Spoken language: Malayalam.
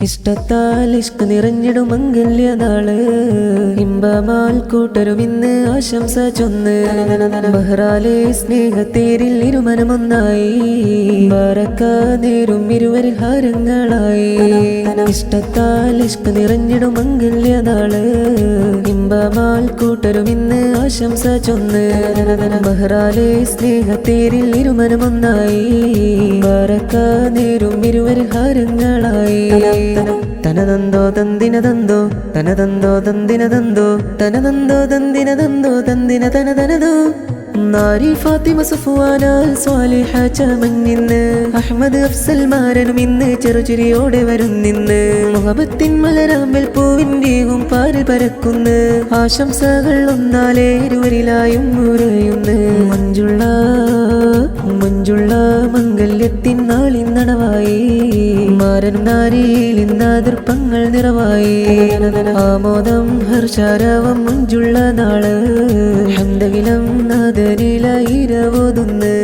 ഇഷ്ടത്താൽ ഇഷ്ക നിറഞ്ഞിടും മംഗല്യനാള് ഇമ്പമാൽ കൂട്ടരും ഇന്ന് ആശംസ ചൊന്ന് ബഹ്റാലെ സ്നേഹത്തേരിൽ ഇരുമനമൊന്നായി ബറക്ക നേരും ഇരുവരിൽ ഹാരങ്ങളായി ഇഷ്ടത്താൽ ഇഷ്ക നിറഞ്ഞിടും മംഗല്യനാള് ഇമ്പമാൽ കൂട്ടരും ഇന്ന് ആശംസ ചൊന്ന് ബഹ്റാലെ സ്നേഹത്തേരിൽ ഇരുമനമൊന്നായി ബറക്ക നേരും ഇരുവരിൽ ഹാരങ്ങളായി തനതന്തോ തന്തിനതന്തോ തനതന്തോ തന്തിനതന്തോ തനതന്തോ തന്തിനതന്തോ തന്തിന തനതനതോ നാരി ഫാത്തിമ സഫ്വാനാൽ സ്വാലിഹ ചമഞ്ഞിന്ന് അഹ്മദ് അഫ്സൽ മാരനും ഇന്ന് ചെറുചിരിയോടെ വരുന്നിന്ന് മുഹബത്തിൻ മലരാമ്പൽ പൂവിൻ്റെയും പാല് പരക്കുന്ന് ആശംസകൾ ഒന്നാലേ ഇരുവരിലായും ഉറയുന്ന് മഞ്ജുള്ള മംഗല്യത്തിൻ നാളിൻ നടവായി മാരനും നാരിയിൽ ഇന്നാതിർപ്പങ്ങൾ നിറവായി ആമോദം ഹർഷാരവം മഞ്ജുള്ള നാള് ഹന്തകിലം നാദനില ഇരവോതുന്ന്